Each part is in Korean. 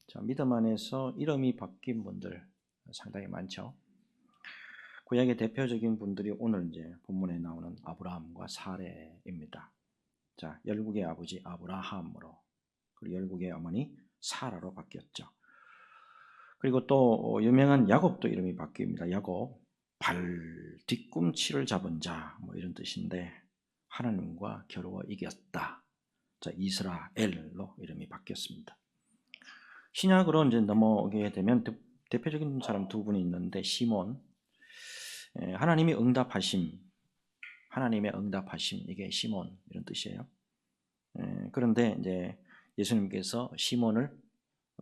자, 믿음 안에서 이름이 바뀐 분들 상당히 많죠. 구약의 대표적인 분들이 오늘 이제 본문에 나오는 아브라함과 사레입니다. 자, 열국의 아버지 아브라함으로, 그리고 열국의 어머니 사라로 바뀌었죠. 그리고 또 유명한 야곱도 이름이 바뀝니다. 야곱, 발 뒤꿈치를 잡은 자, 뭐 이런 뜻인데 하나님과 겨루어 이겼다. 자, 이스라엘로 이름이 바뀌었습니다. 신약으로 이제 넘어오게 되면 대표적인 사람 두 분이 있는데 시몬, 하나님이 응답하심, 하나님의 응답하심, 이게 시몬 이런 뜻이에요. 그런데 이제 예수님께서 시몬을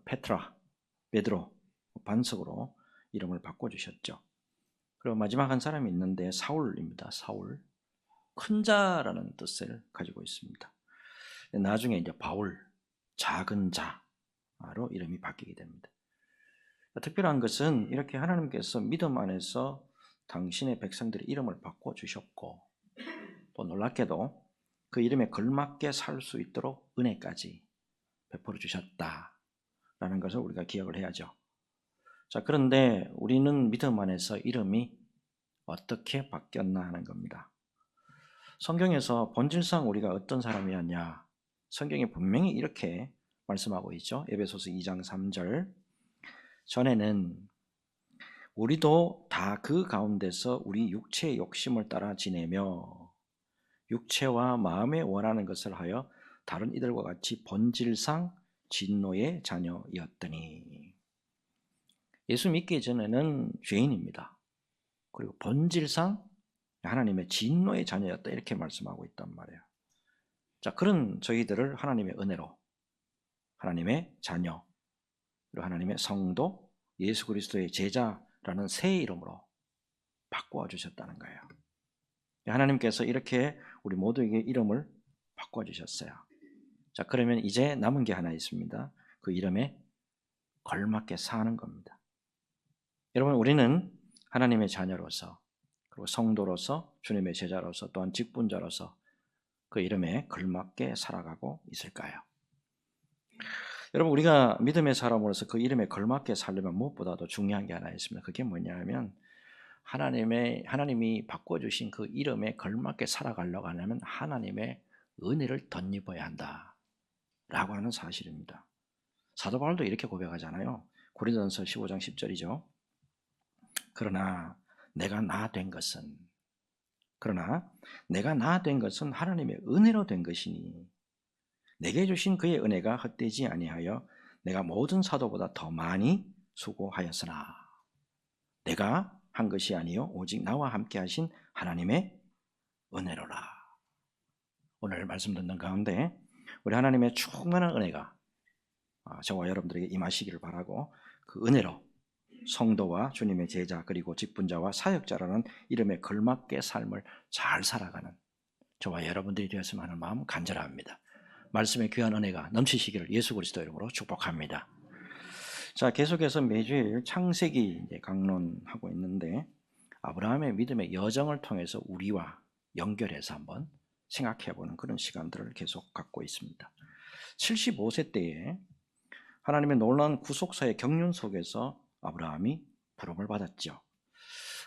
페트라, 베드로, 반석으로 이름을 바꿔주셨죠. 그리고 마지막 한 사람이 있는데 사울입니다. 사울, 큰 자라는 뜻을 가지고 있습니다. 나중에 이제 바울, 작은 자로 이름이 바뀌게 됩니다. 특별한 것은 이렇게 하나님께서 믿음 안에서 당신의 백성들의 이름을 바꿔주셨고, 또 놀랍게도 그 이름에 걸맞게 살 수 있도록 은혜까지 베풀어 주셨다라는 것을 우리가 기억을 해야죠. 자, 그런데 우리는 믿음 안에서 이름이 어떻게 바뀌었나 하는 겁니다. 성경에서 본질상 우리가 어떤 사람이었냐, 성경이 분명히 이렇게 말씀하고 있죠. 에베소서 2장 3절, 전에는 우리도 다 그 가운데서 우리 육체의 욕심을 따라 지내며 육체와 마음에 원하는 것을 하여 다른 이들과 같이 본질상 진노의 자녀였더니, 예수 믿기 전에는 죄인입니다. 그리고 본질상 하나님의 진노의 자녀였다, 이렇게 말씀하고 있단 말이에요. 자, 그런 저희들을 하나님의 은혜로 하나님의 자녀, 그리고 하나님의 성도, 예수 그리스도의 제자라는 새 이름으로 바꾸어 주셨다는 거예요. 하나님께서 이렇게 우리 모두에게 이름을 바꿔주셨어요. 자, 그러면 이제 남은 게 하나 있습니다. 그 이름에 걸맞게 사는 겁니다. 여러분, 우리는 하나님의 자녀로서, 그리고 성도로서, 주님의 제자로서, 또한 직분자로서 그 이름에 걸맞게 살아가고 있을까요? 여러분, 우리가 믿음의 사람으로서 그 이름에 걸맞게 살려면 무엇보다도 중요한 게 하나 있습니다. 그게 뭐냐면 하나님이 바꿔주신 그 이름에 걸맞게 살아가려고 하려면 하나님의 은혜를 덧입어야 한다라고 하는 사실입니다. 사도 바울도 이렇게 고백하잖아요. 고린도전서 15장 10절이죠. 그러나 내가 나 된 것은 하나님의 은혜로 된 것이니 내게 주신 그의 은혜가 헛되지 아니하여 내가 모든 사도보다 더 많이 수고하였으나 내가 한 것이 아니요 오직 나와 함께 하신 하나님의 은혜로라. 오늘 말씀 듣는 가운데 우리 하나님의 충만한 은혜가 저와 여러분들에게 임하시기를 바라고, 그 은혜로 성도와 주님의 제자, 그리고 직분자와 사역자라는 이름에 걸맞게 삶을 잘 살아가는 저와 여러분들이 되었으면 하는 마음 간절합니다. 말씀의 귀한 은혜가 넘치시기를 예수 그리스도 이름으로 축복합니다. 자, 계속해서 매주일 창세기 이제 강론하고 있는데, 아브라함의 믿음의 여정을 통해서 우리와 연결해서 한번 생각해보는 그런 시간들을 계속 갖고 있습니다. 75세 때에 하나님의 놀라운 구속사의 경륜 속에서 아브라함이 부름을 받았죠.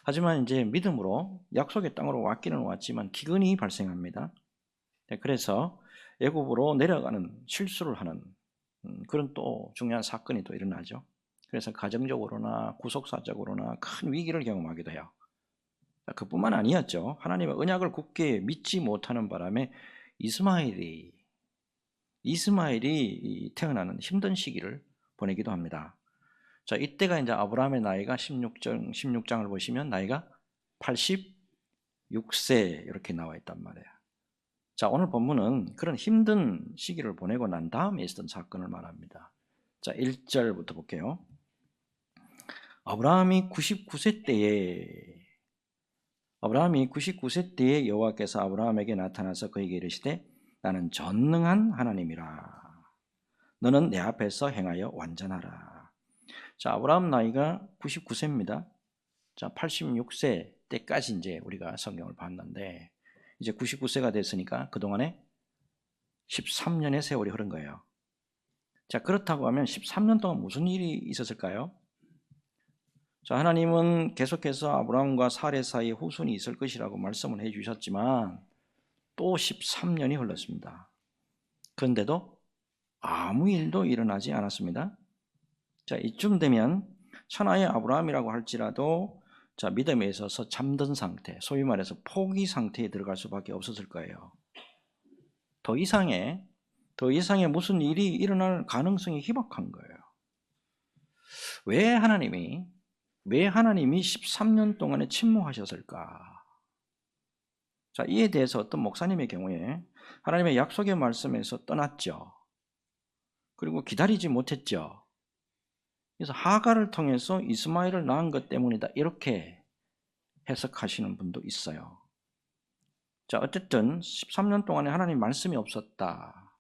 하지만 이제 믿음으로 약속의 땅으로 왔기는 왔지만 기근이 발생합니다. 그래서 애굽으로 내려가는 실수를 하는 그런 또 중요한 사건이 또 일어나죠. 그래서 가정적으로나 구속사적으로나 큰 위기를 경험하기도 해요. 그뿐만 아니었죠. 하나님의 언약을 굳게 믿지 못하는 바람에 이스마엘이 태어나는 힘든 시기를 보내기도 합니다. 자, 이때가 이제 아브라함의 나이가 16장을 보시면 나이가 86세 이렇게 나와 있단 말이에요. 자, 오늘 본문은 그런 힘든 시기를 보내고 난 다음에 있었던 사건을 말합니다. 자, 1절부터 볼게요. 아브라함이 99세 때에 여호와께서 아브라함에게 나타나서 그에게 이르시되 나는 전능한 하나님이라. 너는 내 앞에서 행하여 완전하라. 자, 아브라함 나이가 99세입니다. 자, 86세 때까지 이제 우리가 성경을 봤는데, 이제 99세가 됐으니까 그동안에 13년의 세월이 흐른 거예요. 자, 그렇다고 하면 13년 동안 무슨 일이 있었을까요? 자, 하나님은 계속해서 아브라함과 사레 사이에 후손이 있을 것이라고 말씀을 해주셨지만 또 13년이 흘렀습니다. 그런데도 아무 일도 일어나지 않았습니다. 자, 이쯤 되면 천하의 아브라함이라고 할지라도 자, 믿음에 있어서 잠든 상태, 소위 말해서 포기 상태에 들어갈 수밖에 없었을 거예요. 더 이상의 무슨 일이 일어날 가능성이 희박한 거예요. 왜 하나님이 13년 동안에 침묵하셨을까? 자, 이에 대해서 어떤 목사님의 경우에 하나님의 약속의 말씀에서 떠났죠. 그리고 기다리지 못했죠. 그래서 하갈을 통해서 이스마엘을 낳은 것 때문이다, 이렇게 해석하시는 분도 있어요. 자, 어쨌든 13년 동안에 하나님의 말씀이 없었다.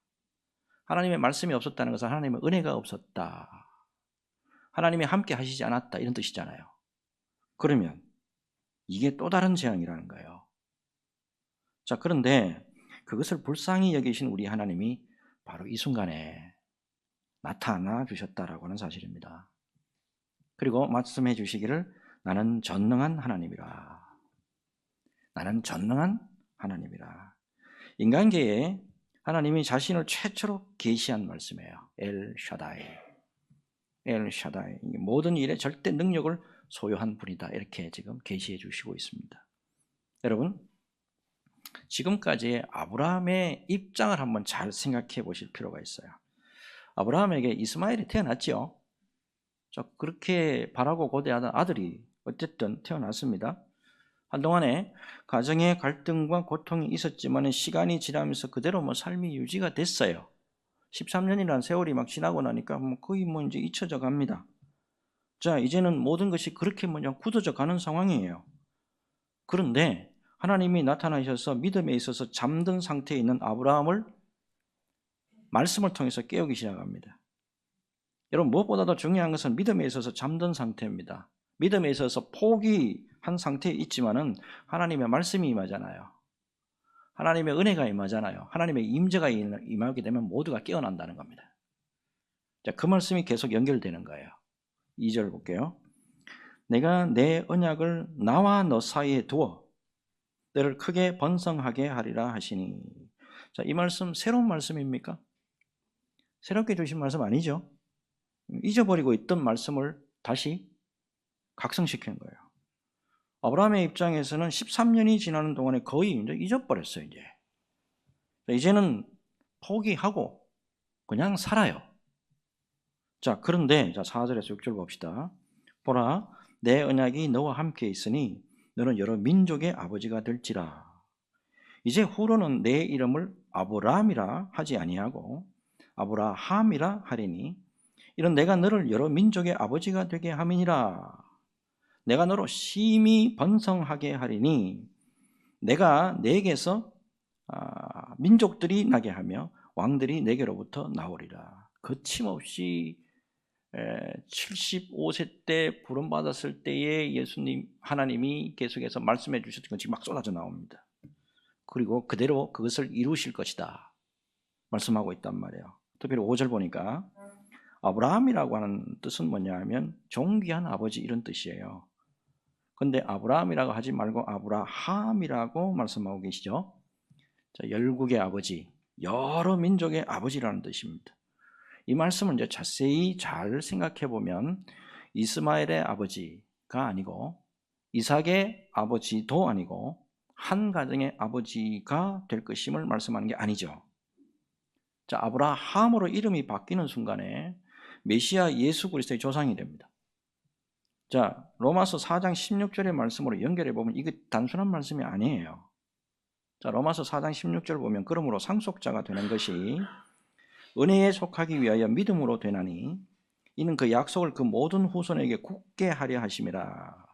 하나님의 말씀이 없었다는 것은 하나님의 은혜가 없었다. 하나님이 함께 하시지 않았다, 이런 뜻이잖아요. 그러면 이게 또 다른 재앙이라는 거예요. 자, 그런데 그것을 불쌍히 여기신 우리 하나님이 바로 이 순간에 나타나 주셨다라고 하는 사실입니다. 그리고 말씀해 주시기를 나는 전능한 하나님이라. 나는 전능한 하나님이라. 인간계에 하나님이 자신을 최초로 계시한 말씀이에요. 엘 샤다이. 엘 샤다이. 모든 일에 절대 능력을 소유한 분이다, 이렇게 지금 계시해 주시고 있습니다. 여러분, 지금까지의 아브라함의 입장을 한번 잘 생각해 보실 필요가 있어요. 아브라함에게 이스마엘이 태어났죠. 그렇게 바라고 고대하던 아들이 어쨌든 태어났습니다. 한동안에 가정의 갈등과 고통이 있었지만 시간이 지나면서 그대로 삶이 유지가 됐어요. 13년이라는 세월이 막 지나고 나니까 거의 이제 잊혀져 갑니다. 자, 이제는 모든 것이 그렇게 굳어져 가는 상황이에요. 그런데 하나님이 나타나셔서 믿음에 있어서 잠든 상태에 있는 아브라함을 말씀을 통해서 깨우기 시작합니다. 여러분, 무엇보다도 중요한 것은 믿음에 있어서 잠든 상태입니다. 믿음에 있어서 포기한 상태에 있지만은 하나님의 말씀이 임하잖아요. 하나님의 은혜가 임하잖아요. 하나님의 임재가 임하게 되면 모두가 깨어난다는 겁니다. 자, 그 말씀이 계속 연결되는 거예요. 2절 볼게요. 내가 내 언약을 나와 너 사이에 두어 너를 크게 번성하게 하리라 하시니. 자, 이 말씀 새로운 말씀입니까? 새롭게 주신 말씀 아니죠? 잊어버리고 있던 말씀을 다시 각성시키는 거예요. 아브라함의 입장에서는 13년이 지나는 동안에 거의 이제 잊어버렸어요. 이제는 포기하고 그냥 살아요. 자, 그런데 4절에서 6절 봅시다. 보라, 내 언약이 너와 함께 있으니 너는 여러 민족의 아버지가 될지라. 이제 후로는 내 이름을 아브라함이라 하지 아니하고 아브라함이라 하리니 이런 내가 너를 여러 민족의 아버지가 되게 함이니라. 내가 너로 심히 번성하게 하리니 내가 내게서 민족들이 나게 하며 왕들이 내게로부터 나오리라. 거침없이 75세 때 부름받았을 때에 예수님 하나님이 계속해서 말씀해 주셨던 건 지금 막 쏟아져 나옵니다. 그리고 그대로 그것을 이루실 것이다 말씀하고 있단 말이에요. 특별히 5절 보니까 아브라함이라고 하는 뜻은 뭐냐 하면 존귀한 아버지, 이런 뜻이에요. 근데 아브라함이라고 하지 말고 아브라함이라고 말씀하고 계시죠. 자, 열국의 아버지, 여러 민족의 아버지라는 뜻입니다. 이 말씀을 이제 자세히 잘 생각해 보면 이스마엘의 아버지가 아니고 이삭의 아버지도 아니고 한 가정의 아버지가 될 것임을 말씀하는 게 아니죠. 자, 아브라함으로 이름이 바뀌는 순간에 메시아 예수 그리스도의 조상이 됩니다. 자, 로마서 4장 16절의 말씀으로 연결해 보면 이게 단순한 말씀이 아니에요. 자, 로마서 4장 16절 보면 그러므로 상속자가 되는 것이 은혜에 속하기 위하여 믿음으로 되나니 이는 그 약속을 그 모든 후손에게 굳게 하려 하심이라.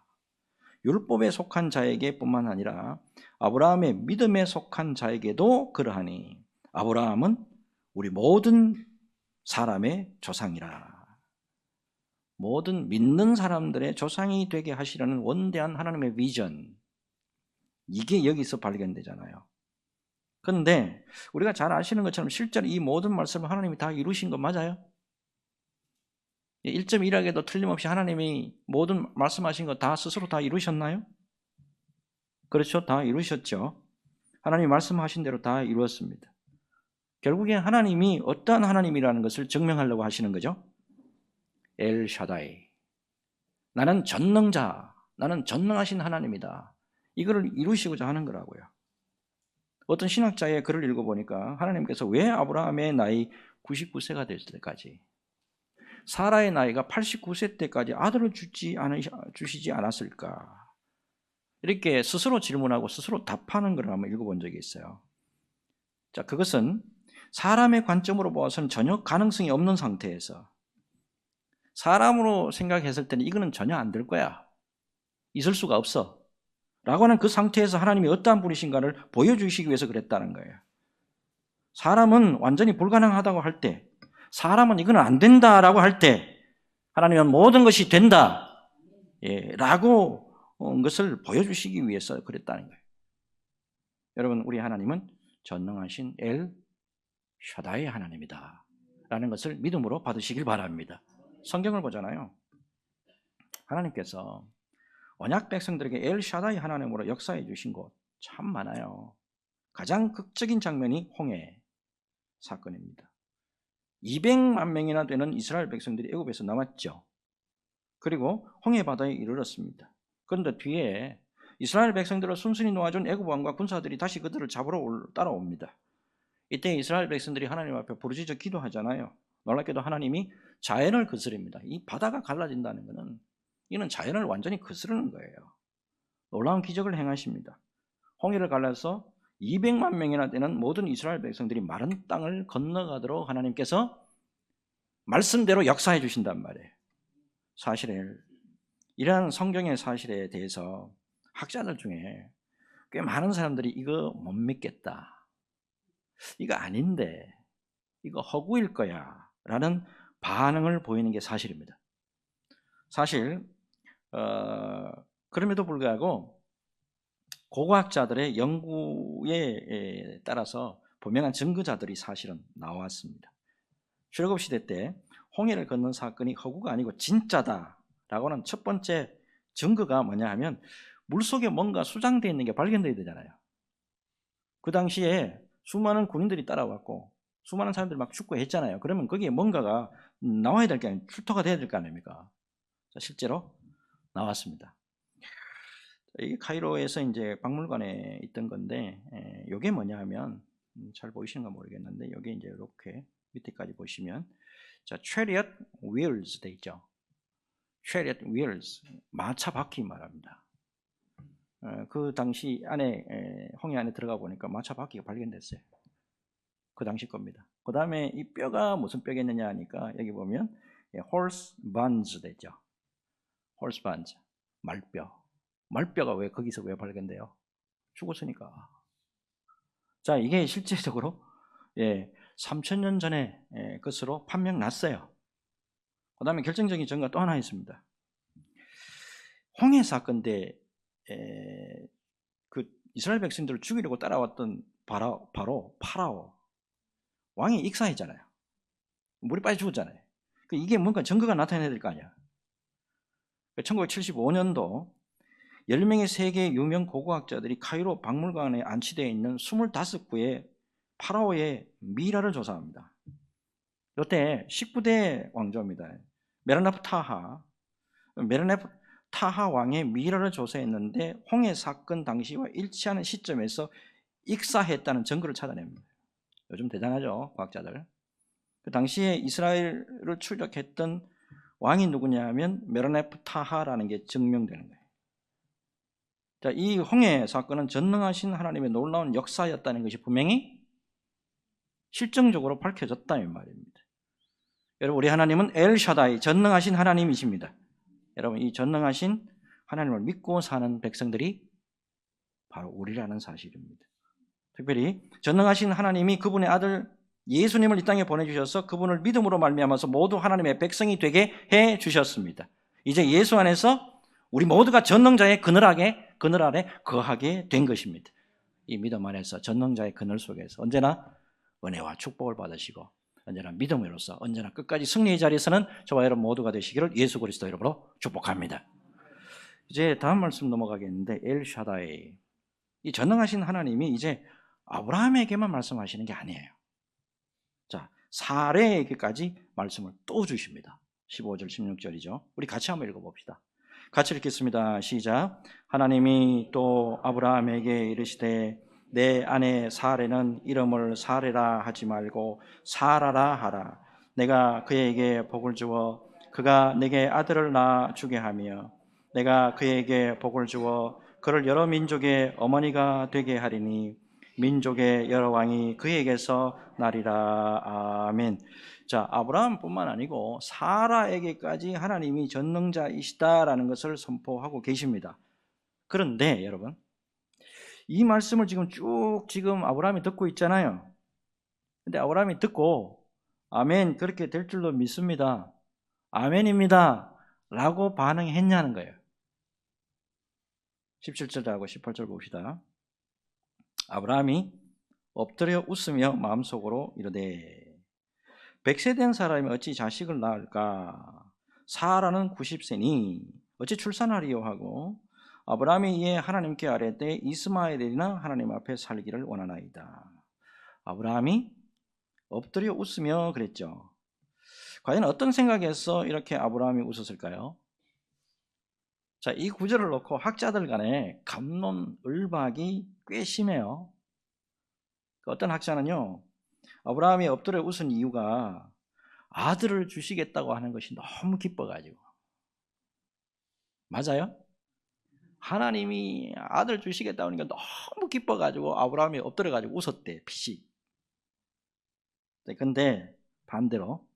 율법에 속한 자에게 뿐만 아니라 아브라함의 믿음에 속한 자에게도 그러하니 아브라함은 우리 모든 사람의 조상이라. 모든 믿는 사람들의 조상이 되게 하시려는 원대한 하나님의 비전, 이게 여기서 발견되잖아요. 그런데 우리가 잘 아시는 것처럼 실제로 이 모든 말씀을 하나님이 다 이루신 거 맞아요? 1.1학에도 틀림없이 하나님이 모든 말씀하신 거 다 스스로 다 이루셨나요? 그렇죠. 다 이루셨죠. 하나님이 말씀하신 대로 다 이루었습니다. 결국에 하나님이 어떠한 하나님이라는 것을 증명하려고 하시는 거죠. 엘 샤다이. 나는 전능자, 나는 전능하신 하나님이다. 이거를 이루시고자 하는 거라고요. 어떤 신학자의 글을 읽어보니까 하나님께서 왜 아브라함의 나이 99세가 됐을 때까지, 사라의 나이가 89세 때까지 아들을 주시지 않았을까? 이렇게 스스로 질문하고 스스로 답하는 걸 한번 읽어본 적이 있어요. 자, 그것은 사람의 관점으로 보아서는 전혀 가능성이 없는 상태에서 사람으로 생각했을 때는 이거는 전혀 안 될 거야. 있을 수가 없어. 라고 하는 그 상태에서 하나님이 어떠한 분이신가를 보여주시기 위해서 그랬다는 거예요. 사람은 완전히 불가능하다고 할 때, 사람은 이거는 안 된다라고 할 때, 하나님은 모든 것이 된다. 라고 것을 보여주시기 위해서 그랬다는 거예요. 여러분, 우리 하나님은 전능하신 엘 샤다이 하나님이다 라는 것을 믿음으로 받으시길 바랍니다. 성경을 보잖아요. 하나님께서 언약 백성들에게 엘 샤다이 하나님으로 역사해 주신 곳 참 많아요. 가장 극적인 장면이 홍해 사건입니다. 200만 명이나 되는 이스라엘 백성들이 애굽에서 남았죠. 그리고 홍해 바다에 이르렀습니다. 그런데 뒤에 이스라엘 백성들을 순순히 놓아준 애굽 왕과 군사들이 다시 그들을 잡으러 따라옵니다. 이때 이스라엘 백성들이 하나님 앞에 부르짖어 기도하잖아요. 놀랍게도 하나님이 자연을 거스릅니다. 이 바다가 갈라진다는 것은 이는 자연을 완전히 거스르는 거예요. 놀라운 기적을 행하십니다. 홍해를 갈라서 200만 명이나 되는 모든 이스라엘 백성들이 마른 땅을 건너가도록 하나님께서 말씀대로 역사해 주신단 말이에요. 사실은 이러한 성경의 사실에 대해서 학자들 중에 꽤 많은 사람들이 이거 못 믿겠다, 이거 아닌데, 이거 허구일 거야 라는 반응을 보이는 게 사실입니다. 사실 그럼에도 불구하고 고고학자들의 연구에 따라서 분명한 증거자들이 사실은 나왔습니다. 출애굽시대 때 홍해를 건넌 사건이 허구가 아니고 진짜다라고 하는 첫 번째 증거가 뭐냐 하면 물속에 뭔가 수장되어 있는 게 발견돼야 되잖아요. 그 당시에 수많은 군인들이 따라왔고 수많은 사람들이 막 축구했잖아요. 그러면 거기에 뭔가가 나와야 될 게 아니에요. 출토가 돼야 될 거 아닙니까? 자, 실제로 나왔습니다. 이게 카이로에서 이제 박물관에 있던 건데, 이게 뭐냐 하면 잘 보이시는가 모르겠는데, 여기 이제 이렇게 밑에까지 보시면, 자, chariot wheels 돼 있죠. chariot wheels, 마차 바퀴 말합니다. 그 당시 안에 홍해 안에 들어가 보니까 마차 바퀴가 발견됐어요. 그 당시 겁니다. 그 다음에 이 뼈가 무슨 뼈겠느냐 하니까 여기 보면 horse bones 돼 있죠. horse bones, 말뼈. 말뼈가 왜 거기서 왜 발견돼요? 죽었으니까. 자, 이게 실제적으로 3,000년 전에 것으로 판명 났어요. 그 다음에 결정적인 증거가 또 하나 있습니다. 홍해 사건 때 그 이스라엘 백성들을 죽이려고 따라왔던 바로 파라오 왕이 익사했잖아요. 물에 빠져 죽었잖아요. 이게 뭔가 증거가 나타나야 될 거 아니야. 1975년도 10명의 세계 유명 고고학자들이 카이로 박물관에 안치되어 있는 25구의 파라오의 미라를 조사합니다. 이때 19대 왕조입니다. 메르네프 타하 왕의 미라를 조사했는데 홍해 사건 당시와 일치하는 시점에서 익사했다는 증거를 찾아냅니다. 요즘 대단하죠, 과학자들. 그 당시에 이스라엘을 출적했던 왕이 누구냐 하면 메르네프 타하라는 게 증명되는 거예요. 자, 이 홍해 사건은 전능하신 하나님의 놀라운 역사였다는 것이 분명히 실증적으로 밝혀졌다는 말입니다. 여러분, 우리 하나님은 엘 샤다이, 전능하신 하나님이십니다. 여러분, 이 전능하신 하나님을 믿고 사는 백성들이 바로 우리라는 사실입니다. 특별히 전능하신 하나님이 그분의 아들 예수님을 이 땅에 보내주셔서 그분을 믿음으로 말미암아서 모두 하나님의 백성이 되게 해주셨습니다. 이제 예수 안에서 우리 모두가 전능자의 그늘 아래 거하게 된 것입니다. 이 믿음 안에서 전능자의 그늘 속에서 언제나 은혜와 축복을 받으시고 언제나 믿음으로써 언제나 끝까지 승리의 자리에서는 저와 여러분 모두가 되시기를 예수 그리스도 이름으로 축복합니다. 이제 다음 말씀 넘어가겠는데 엘샤다이, 이 전능하신 하나님이 이제 아브라함에게만 말씀하시는 게 아니에요. 자, 사레에게까지 말씀을 또 주십니다. 15절 16절이죠. 우리 같이 한번 읽어봅시다. 같이 읽겠습니다. 시작. 하나님이 또 아브라함에게 이르시되 내 아내 사레는 이름을 사레라 하지 말고 사라라 하라. 내가 그에게 복을 주어 그가 내게 아들을 낳아 주게 하며 내가 그에게 복을 주어 그를 여러 민족의 어머니가 되게 하리니 민족의 여러 왕이 그에게서 나리라. 아멘. 자, 아브라함뿐만 아니고 사라에게까지 하나님이 전능자이시다라는 것을 선포하고 계십니다. 그런데 여러분, 이 말씀을 지금 아브라함이 듣고 있잖아요. 근데 아브라함이 듣고 아멘, 그렇게 될 줄로 믿습니다, 아멘입니다 라고 반응했냐는 거예요. 17절하고 18절 봅시다. 아브라함이 엎드려 웃으며 마음속으로 이르되 100세 된 사람이 어찌 자식을 낳을까? 사라는 90세니 어찌 출산하리요 하고 아브라함이 이에 하나님께 아뢰되 이스마엘이나 하나님 앞에 살기를 원하나이다. 아브라함이 엎드려 웃으며 그랬죠. 과연 어떤 생각에서 이렇게 아브라함이 웃었을까요? 자, 이 구절을 놓고 학자들 간에 갑론을박이 꽤 심해요. 어떤 학자는요, 아브라함이 엎드려 웃은 이유가 아들을 주시겠다고 하는 것이 너무 기뻐가지고. 맞아요? 하나님이 아들 주시겠다고 하니까 너무 기뻐가지고 아브라함이 엎드려가지고 웃었대, 빛이. 근데 반대로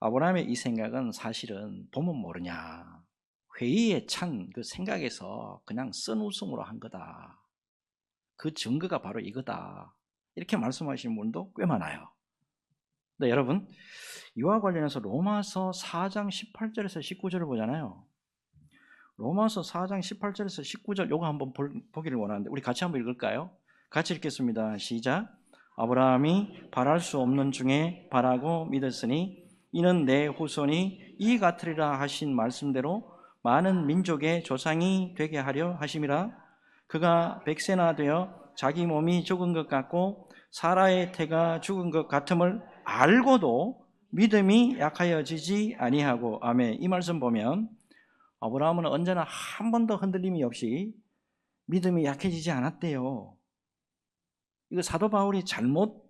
아브라함의 이 생각은 사실은 보면 모르냐, 회의에 찬 그 생각에서 그냥 쓴 웃음으로 한 거다, 그 증거가 바로 이거다, 이렇게 말씀하시는 분도 꽤 많아요. 근데 여러분, 이와 관련해서 로마서 4장 18절에서 19절을 보잖아요. 로마서 4장 18절에서 19절 요거 한번 보기를 원하는데 우리 같이 한번 읽을까요? 같이 읽겠습니다. 시작. 아브라함이 바랄 수 없는 중에 바라고 믿었으니 이는 내 후손이 이 같으리라 하신 말씀대로 많은 민족의 조상이 되게 하려 하심이라. 그가 100세나 되어 자기 몸이 죽은 것 같고 사라의 태가 죽은 것 같음을 알고도 믿음이 약하여지지 아니하고. 아멘. 이 말씀 보면 아브라함은 언제나 한 번도 흔들림이 없이 믿음이 약해지지 않았대요. 이거 사도 바울이 잘못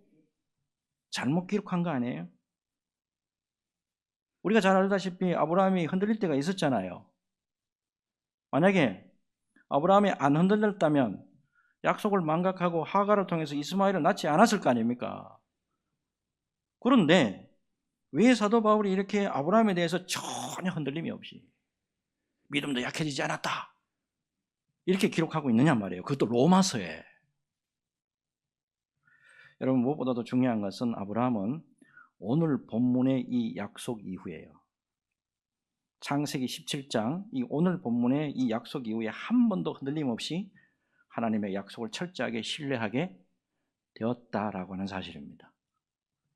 기록한 거 아니에요? 우리가 잘 알다시피 아브라함이 흔들릴 때가 있었잖아요. 만약에 아브라함이 안 흔들렸다면 약속을 망각하고 하가를 통해서 이스마엘을 낳지 않았을 거 아닙니까? 그런데 왜 사도 바울이 이렇게 아브라함에 대해서 전혀 흔들림이 없이 믿음도 약해지지 않았다 이렇게 기록하고 있느냐 말이에요. 그것도 로마서에. 여러분, 무엇보다도 중요한 것은 아브라함은 오늘 본문의 이 약속 이후에요, 창세기 17장 이 오늘 본문의 이 약속 이후에 한 번도 흔들림 없이 하나님의 약속을 철저하게 신뢰하게 되었다라고 하는 사실입니다.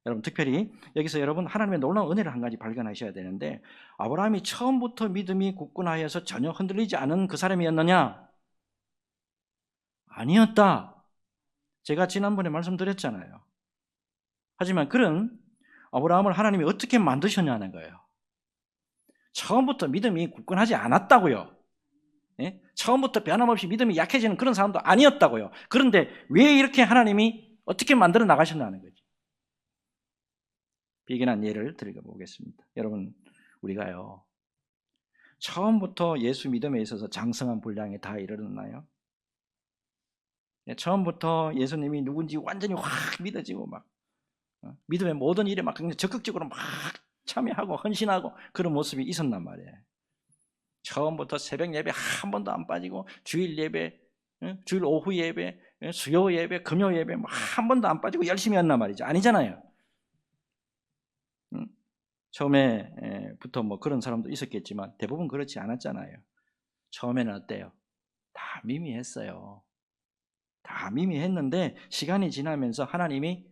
여러분, 특별히 여기서 여러분 하나님의 놀라운 은혜를 한 가지 발견하셔야 되는데, 아브라함이 처음부터 믿음이 굳건하여서 전혀 흔들리지 않은 그 사람이었느냐? 아니었다. 제가 지난번에 말씀드렸잖아요. 하지만 그런 아브라함을 하나님이 어떻게 만드셨냐는 거예요. 처음부터 믿음이 굳건하지 않았다고요. 예? 처음부터 변함없이 믿음이 약해지는 그런 사람도 아니었다고요. 그런데 왜 이렇게 하나님이 어떻게 만들어 나가셨냐는 거죠. 비견한 예를 드려보겠습니다. 여러분, 우리가요, 처음부터 예수 믿음에 있어서 장성한 분량에 다 이르렀나요? 처음부터 예수님이 누군지 완전히 확 믿어지고 막 믿음의 모든 일에 막 적극적으로 막 참여하고 헌신하고 그런 모습이 있었단 말이에요. 처음부터 새벽 예배 한 번도 안 빠지고 주일 예배, 주일 오후 예배, 수요 예배, 금요 예배 한 번도 안 빠지고 열심히 했단 말이죠. 아니잖아요. 처음에부터 뭐 그런 사람도 있었겠지만 대부분 그렇지 않았잖아요. 처음에는 어때요? 다 미미했어요. 다 미미했는데 시간이 지나면서 하나님이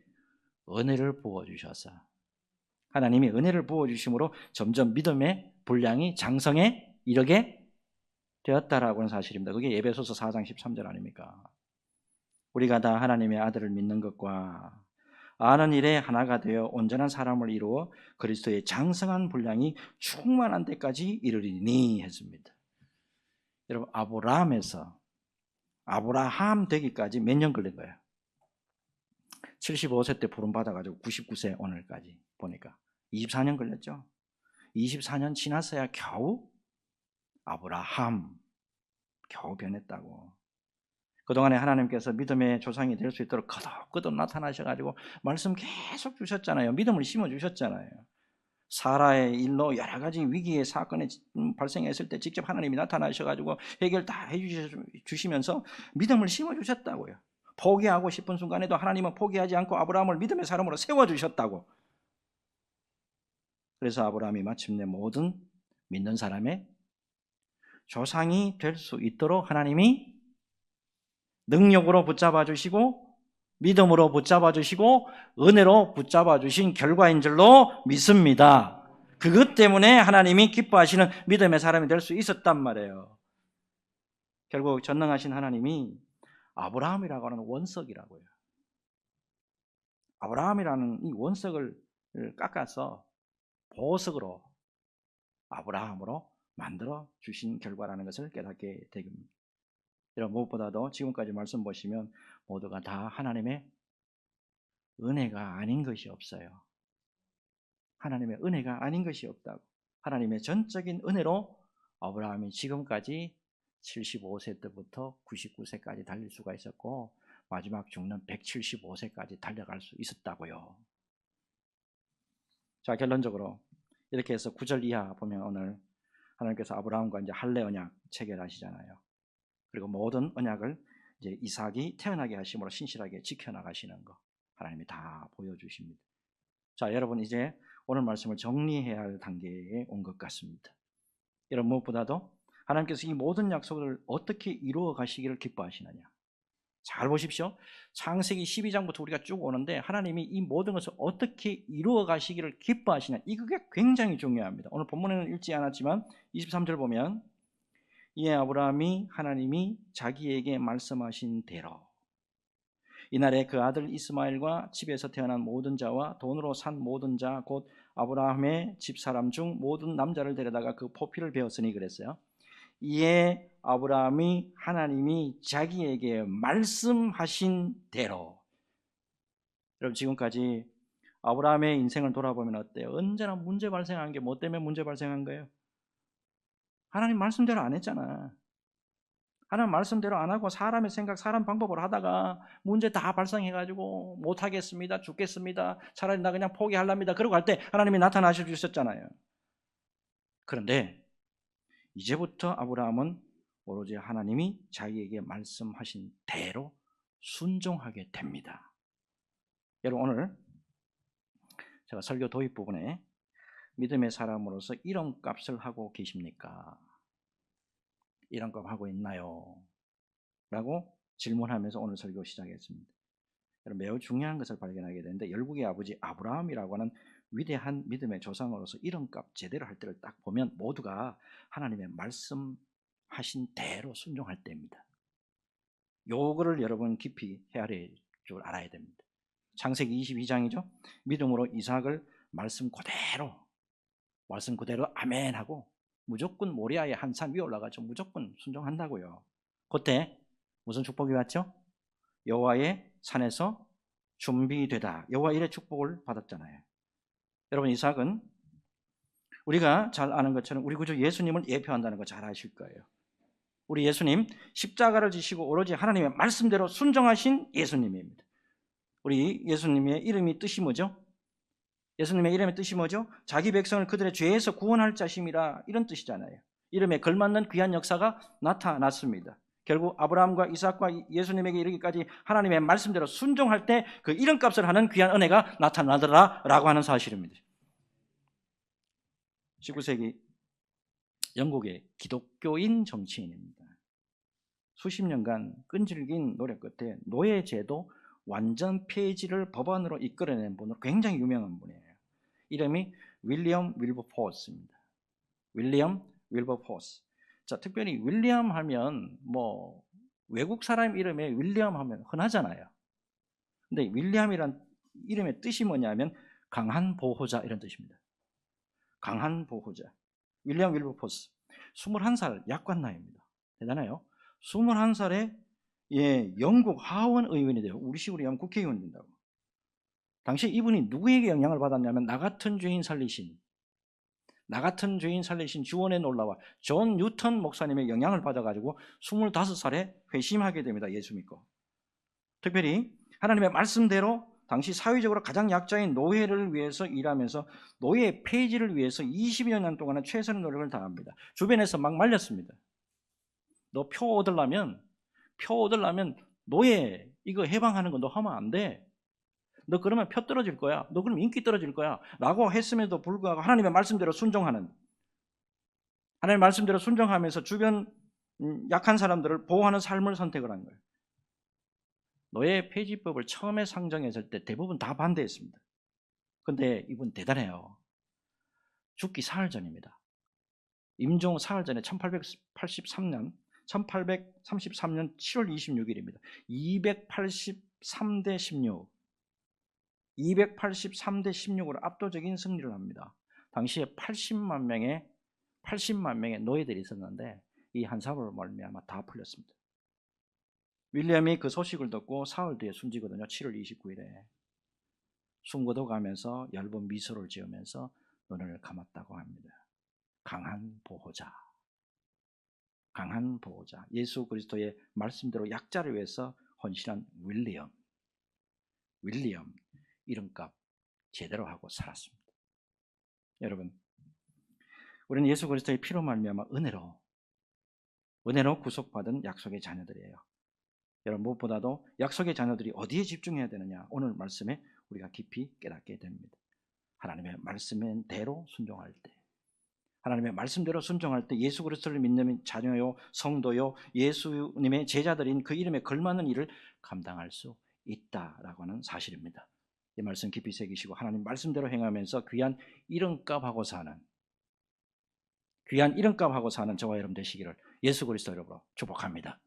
은혜를 부어주셔서 하나님이 은혜를 부어주심으로 점점 믿음의 분량이 장성에 이르게 되었다라고 하는 사실입니다. 그게 에베소서 4장 13절 아닙니까? 우리가 다 하나님의 아들을 믿는 것과 아는 일에 하나가 되어 온전한 사람을 이루어 그리스도의 장성한 분량이 충만한 데까지 이르리니 했습니다. 여러분, 아브라함에서 아브라함 되기까지 몇 년 걸린 거예요? 75세 때 부름받아가지고 99세 오늘까지 보니까 24년 걸렸죠. 24년 지났어야 겨우 아브라함 겨우 변했다고. 그동안에 하나님께서 믿음의 조상이 될 수 있도록 거듭거듭 나타나셔가지고 말씀 계속 주셨잖아요. 믿음을 심어주셨잖아요. 사라의 일로 여러 가지 위기의 사건이 발생했을 때 직접 하나님이 나타나셔가지고 해결 다 해주시면서 믿음을 심어주셨다고요. 포기하고 싶은 순간에도 하나님은 포기하지 않고 아브라함을 믿음의 사람으로 세워주셨다고. 그래서 아브라함이 마침내 모든 믿는 사람의 조상이 될 수 있도록 하나님이 능력으로 붙잡아 주시고 믿음으로 붙잡아 주시고 은혜로 붙잡아 주신 결과인 줄로 믿습니다. 그것 때문에 하나님이 기뻐하시는 믿음의 사람이 될 수 있었단 말이에요. 결국 전능하신 하나님이 아브라함이라고 하는 원석이라고요. 아브라함이라는 이 원석을 깎아서 보석으로 아브라함으로 만들어 주신 결과라는 것을 깨닫게 됩니다. 여러분, 무엇보다도 지금까지 말씀 보시면 모두가 다 하나님의 은혜가 아닌 것이 없어요. 하나님의 은혜가 아닌 것이 없다고. 하나님의 전적인 은혜로 아브라함이 지금까지 75세 때부터 99세까지 달릴 수가 있었고 마지막 죽는 175세까지 달려갈 수 있었다고요. 자, 결론적으로 이렇게 해서 9절 이하 보면 오늘 하나님께서 아브라함과 이제 할례 언약 체결하시잖아요. 그리고 모든 언약을 이제 이삭이 태어나게 하심으로 신실하게 지켜나가시는 거 하나님이 다 보여주십니다. 자, 여러분 이제 오늘 말씀을 정리해야 할 단계에 온 것 같습니다. 여러분, 무엇보다도 하나님께서 이 모든 약속을 어떻게 이루어 가시기를 기뻐하시느냐. 잘 보십시오. 창세기 12장부터 우리가 쭉 오는데 하나님이 이 모든 것을 어떻게 이루어 가시기를 기뻐하시냐. 이게 굉장히 중요합니다. 오늘 본문에는 읽지 않았지만 23절 보면 이에 아브라함이 하나님이 자기에게 말씀하신 대로 이날에 그 아들 이스마엘과 집에서 태어난 모든 자와 돈으로 산 모든 자 곧 아브라함의 집사람 중 모든 남자를 데려다가 그 포피를 베었으니 그랬어요. 이에 아브라함이 하나님이 자기에게 말씀하신 대로. 여러분, 지금까지 아브라함의 인생을 돌아보면 어때요? 언제나 문제 발생한 게 뭐 때문에 문제 발생한 거예요? 하나님 말씀대로 안 했잖아. 하나님 말씀대로 안 하고 사람의 생각, 사람 방법으로 하다가 문제 다 발생해가지고 못하겠습니다, 죽겠습니다, 차라리 나 그냥 포기하랍니다 그러고 할 때 하나님이 나타나셔 주셨잖아요. 그런데 이제부터 아브라함은 오로지 하나님이 자기에게 말씀하신 대로 순종하게 됩니다. 여러분, 오늘 제가 설교 도입 부분에 믿음의 사람으로서 이름값을 하고 계십니까? 이름값 하고 있나요? 라고 질문하면서 오늘 설교 시작했습니다. 여러분, 매우 중요한 것을 발견하게 되는데 열국의 아버지 아브라함이라고 하는 위대한 믿음의 조상으로서 이름값 제대로 할 때를 딱 보면 모두가 하나님의 말씀하신 대로 순종할 때입니다. 요거를 여러분 깊이 헤아릴 줄 알아야 됩니다. 창세기 22장이죠. 믿음으로 이삭을 말씀 그대로 아멘 하고 무조건 모리아의 한 산 위에 올라가서 무조건 순종한다고요. 그때 무슨 축복이 왔죠? 여호와의 산에서 준비되다. 여호와 일의 축복을 받았잖아요. 여러분, 이삭은 우리가 잘 아는 것처럼 우리 구주 예수님을 예표한다는 거 잘 아실 거예요. 우리 예수님 십자가를 지시고 오로지 하나님의 말씀대로 순종하신 예수님입니다. 우리 예수님의 이름이 뜻이 뭐죠? 예수님의 이름의 뜻이 뭐죠? 자기 백성을 그들의 죄에서 구원할 자심이라, 이런 뜻이잖아요. 이름에 걸맞는 귀한 역사가 나타났습니다. 결국 아브라함과 이삭과 예수님에게 이르기까지 하나님의 말씀대로 순종할 때 그 이름값을 하는 귀한 은혜가 나타나더라라고 하는 사실입니다. 19세기 영국의 기독교인 정치인입니다. 수십 년간 끈질긴 노력 끝에 노예제도 완전 폐지를 법안으로 이끌어낸 분으로 굉장히 유명한 분이에요. 이름이 윌리엄 윌버포스입니다. 윌리엄 윌버포스. 자, 특별히 윌리엄 하면 뭐 외국 사람 이름에 윌리엄 하면 흔하잖아요. 근데 윌리엄이란 이름의 뜻이 뭐냐면 강한 보호자 이런 뜻입니다. 강한 보호자. 윌리엄 윌버포스. 21살 약관 나이입니다. 대단해요. 21살에 영국 하원 의원이 돼요. 우리 식으로 하면 국회의원 된다고. 당시 이분이 누구에게 영향을 받았냐면 나 같은 죄인 살리신 주원에 놀라와 존 뉴턴 목사님의 영향을 받아가지고 25살에 회심하게 됩니다. 예수 믿고. 특별히 하나님의 말씀대로 당시 사회적으로 가장 약자인 노예를 위해서 일하면서 노예 폐지를 위해서 20여 년 동안은 최선의 노력을 다합니다. 주변에서 막 말렸습니다. 너 표 얻으려면 노예 이거 해방하는 거 너 하면 안 돼. 너 그러면 표 떨어질 거야. 너 그러면 인기 떨어질 거야. 라고 했음에도 불구하고 하나님의 말씀대로 순종하면서 주변 약한 사람들을 보호하는 삶을 선택을 한 거예요. 노예 폐지법을 처음에 상정했을 때 대부분 다 반대했습니다. 근데 이분 대단해요. 죽기 사흘 전입니다. 임종 사흘 전에 1833년 7월 26일입니다. 283대 16. 283대 16으로 압도적인 승리를 합니다. 당시에 80만 명의 노예들이 있었는데 이 한 사람으로 말미암아 다 풀렸습니다. 윌리엄이 그 소식을 듣고 사흘 뒤에 숨지거든요. 7월 29일에. 숨고도 가면서 얇은 미소를 지으면서 눈을 감았다고 합니다. 강한 보호자. 예수 그리스도의 말씀대로 약자를 위해서 헌신한 윌리엄. 이름값 제대로 하고 살았습니다. 여러분, 우리는 예수 그리스도의 피로 말미암아 은혜로 구속받은 약속의 자녀들이에요. 여러분, 무엇보다도 약속의 자녀들이 어디에 집중해야 되느냐, 오늘 말씀에 우리가 깊이 깨닫게 됩니다. 하나님의 말씀대로 순종할 때, 하나님의 말씀대로 순종할 때 예수 그리스도를 믿는 자녀요, 성도요, 예수님의 제자들인 그 이름에 걸맞는 일을 감당할 수 있다라고 하는 사실입니다. 이 말씀 깊이 새기시고 하나님 말씀대로 행하면서 귀한 이름값하고 사는 저와 여러분 되시기를 예수 그리스도 이름으로 축복합니다.